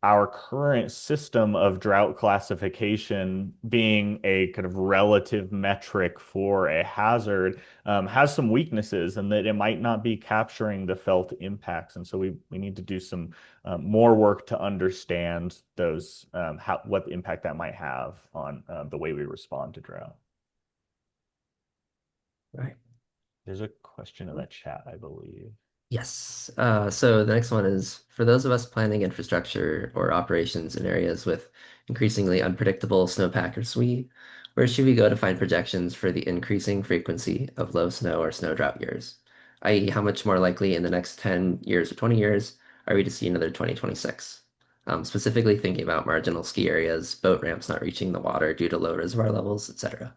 our current system of drought classification, being a kind of relative metric for a hazard, has some weaknesses, and that it might not be capturing the felt impacts. And so we need to do some more work to understand those, what impact that might have on the way we respond to drought. Right. There's a question in the chat, I believe. Yes. So the next one is for those of us planning infrastructure or operations in areas with increasingly unpredictable snowpack or SWE, where should we go to find projections for the increasing frequency of low snow or snow drought years? i.e., how much more likely in the next 10 years or 20 years are we to see another 2026? Specifically thinking about marginal ski areas, boat ramps not reaching the water due to low reservoir levels, etc.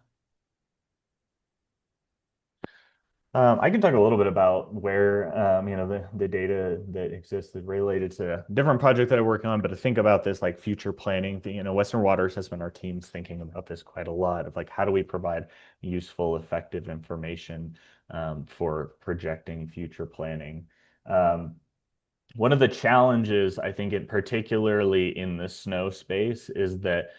I can talk a little bit about where the data that exists is related to a different project that I work on, but to think about this like future planning, Western Water Assessment, our team's thinking about this quite a lot of like how do we provide useful, effective information for projecting future planning. Um, One of the challenges, I think, particularly in the snow space, is that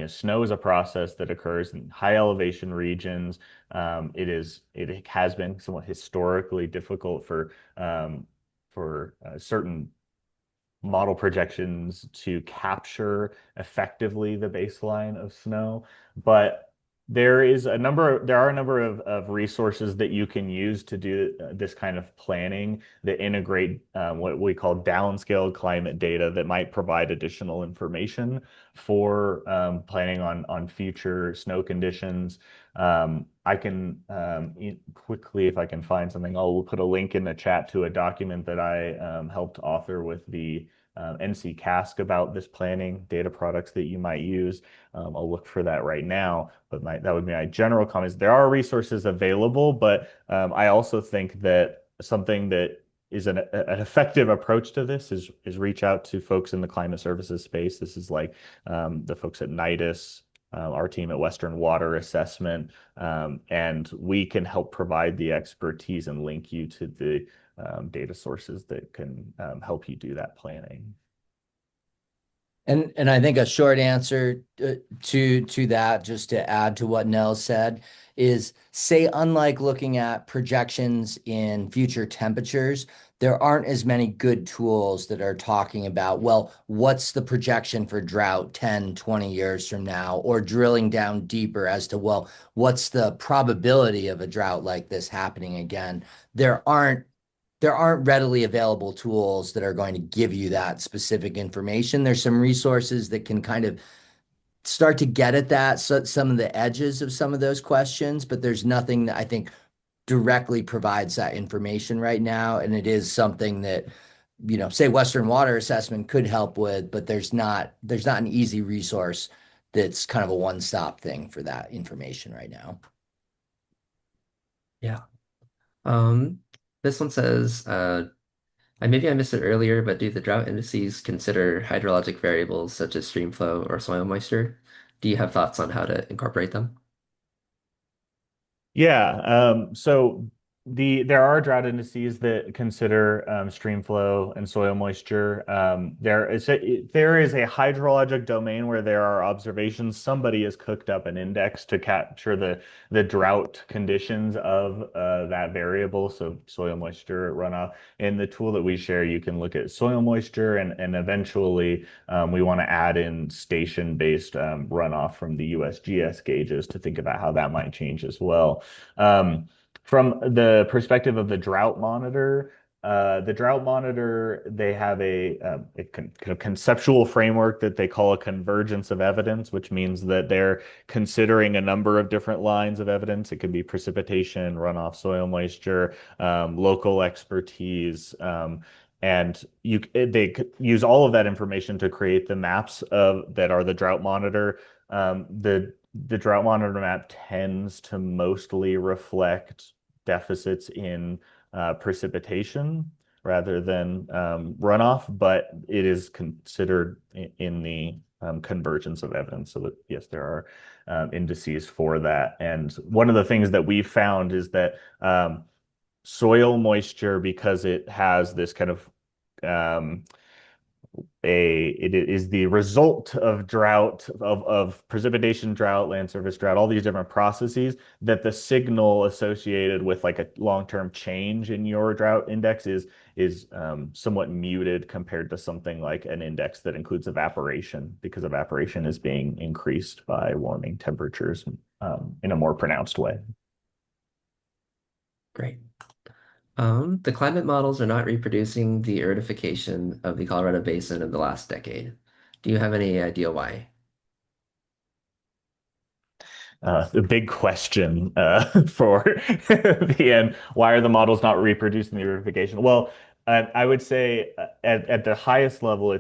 snow is a process that occurs in high elevation regions. It has been somewhat historically difficult for certain model projections to capture effectively the baseline of snow. But there are a number of resources that you can use to do this kind of planning that integrate what we call downscaled climate data that might provide additional information for planning on future snow conditions. I can quickly, if I can find something, I'll put a link in the chat to a document that I helped author with the NC Cask about this planning data products that you might use. I'll look for that right now, but that would be my general comments. There are resources available, but I also think that something that is an effective approach to this is reach out to folks in the climate services space. This is like the folks at NIDIS, our team at Western Water Assessment, and we can help provide the expertise and link you to the data sources that can help you do that planning. And I think a short answer to that, just to add to what Nell said, is say, unlike looking at projections in future temperatures, there aren't as many good tools that are talking about, well, what's the projection for drought 10, 20 years from now, or drilling down deeper as to, well, what's the probability of a drought like this happening again? There aren't readily available tools that are going to give you that specific information. There's some resources that can kind of start to get at that, so some of the edges of some of those questions, but there's nothing that I think directly provides that information right now. And it is something that, say Western Water Assessment could help with, but there's not an easy resource that's kind of a one-stop thing for that information right now. Yeah. Um, this one says, maybe I missed it earlier, but do the drought indices consider hydrologic variables such as stream flow or soil moisture? Do you have thoughts on how to incorporate them? Yeah. So There are drought indices that consider stream flow and soil moisture. There is a hydrologic domain where there are observations. Somebody has cooked up an index to capture the drought conditions of that variable, so soil moisture runoff. In the tool that we share, you can look at soil moisture, and eventually we want to add in station-based runoff from the USGS gauges to think about how that might change as well. From the perspective of the drought monitor, they have kind of conceptual framework that they call a convergence of evidence, which means that they're considering a number of different lines of evidence. It can be precipitation, runoff, soil moisture, local expertise, and they use all of that information to create the maps that are the drought monitor. The drought monitor map tends to mostly reflect deficits in precipitation rather than runoff, but it is considered in the convergence of evidence. So that yes, there are indices for that. And one of the things that we've found is that soil moisture, because it has this kind of um, it is the result of drought, of precipitation drought, land surface drought, all these different processes, that the signal associated with like a long-term change in your drought index is somewhat muted compared to something like an index that includes evaporation, because evaporation is being increased by warming temperatures in a more pronounced way. Great. The climate models are not reproducing the acidification of the Colorado Basin in the last decade. Do you have any idea why? The big question for the end. Why are the models not reproducing the acidification? Well, I would say at the highest level,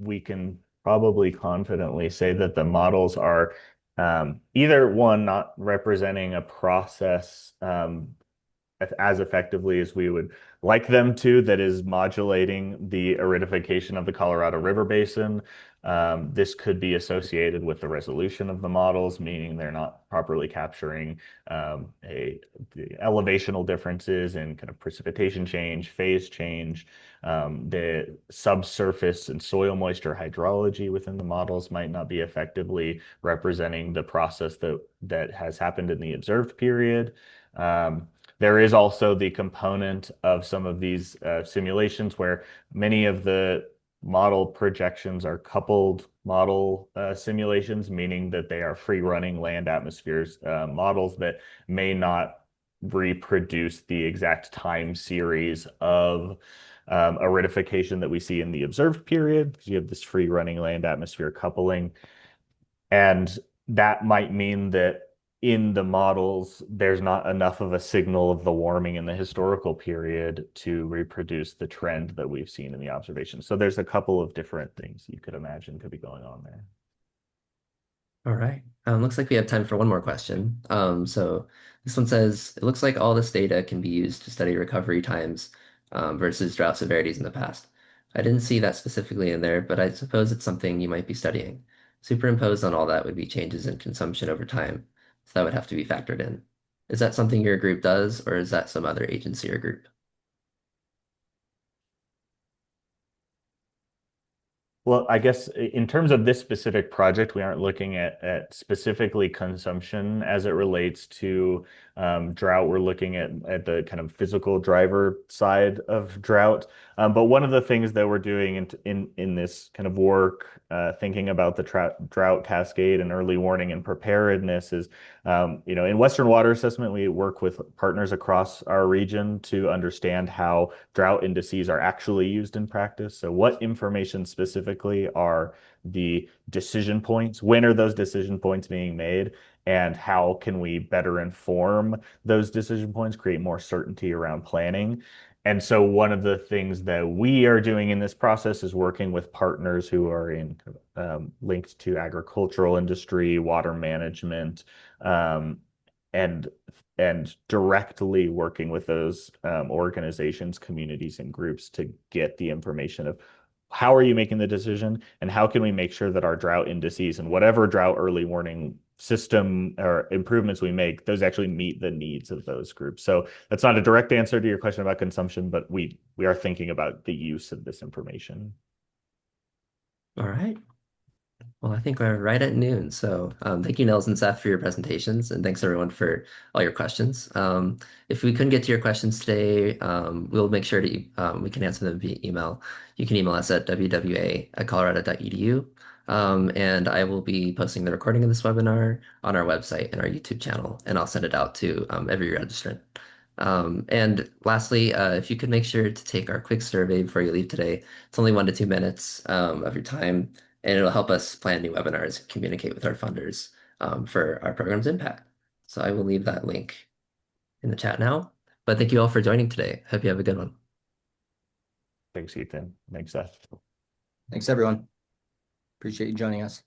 we can probably confidently say that the models are either one, not representing a process as effectively as we would like them to, that is modulating the aridification of the Colorado River Basin. This could be associated with the resolution of the models, meaning they're not properly capturing the elevational differences in kind of precipitation change, phase change, the subsurface and soil moisture hydrology within the models might not be effectively representing the process that has happened in the observed period. There is also the component of some of these simulations where many of the model projections are coupled model simulations, meaning that they are free running land atmospheres models that may not reproduce the exact time series of aridification that we see in the observed period, because you have this free running land atmosphere coupling. And that might mean that in the models, there's not enough of a signal of the warming in the historical period to reproduce the trend that we've seen in the observations. So there's a couple of different things you could imagine could be going on there. All right. Looks like we have time for one more question. So this one says, it looks like all this data can be used to study recovery times versus drought severities in the past. I didn't see that specifically in there, but I suppose it's something you might be studying. Superimposed on all that would be changes in consumption over time. So that would have to be factored in. Is that something your group does, or is that some other agency or group? Well, I guess in terms of this specific project, we aren't looking at specifically consumption as it relates to drought. We're looking at the kind of physical driver side of drought. But one of the things that we're doing in this kind of work, thinking about the drought cascade and early warning and preparedness is, in Western Water Assessment, we work with partners across our region to understand how drought indices are actually used in practice. So what information specifically are the decision points? When are those decision points being made? And how can we better inform those decision points, create more certainty around planning? And so one of the things that we are doing in this process is working with partners who are linked to agricultural industry, water management, um, and directly working with those organizations, communities, and groups to get the information of how are you making the decision, and how can we make sure that our drought indices and whatever drought early warning system or improvements we make, those actually meet the needs of those groups. So that's not a direct answer to your question about consumption, but we are thinking about the use of this information. All right. Well, I think we're right at noon. So thank you, Nels and Seth, for your presentations, and thanks everyone for all your questions. If we couldn't get to your questions today, we'll make sure to we can answer them via email. You can email us at wwa@colorado.edu, and I will be posting the recording of this webinar on our website and our YouTube channel, and I'll send it out to every registrant. And lastly, if you could make sure to take our quick survey before you leave today, it's only 1 to 2 minutes of your time, and it'll help us plan new webinars and communicate with our funders for our program's impact. So I will leave that link in the chat now. But thank you all for joining today. Hope you have a good one. Thanks, Ethan. Thanks, Seth. Thanks, everyone. Appreciate you joining us.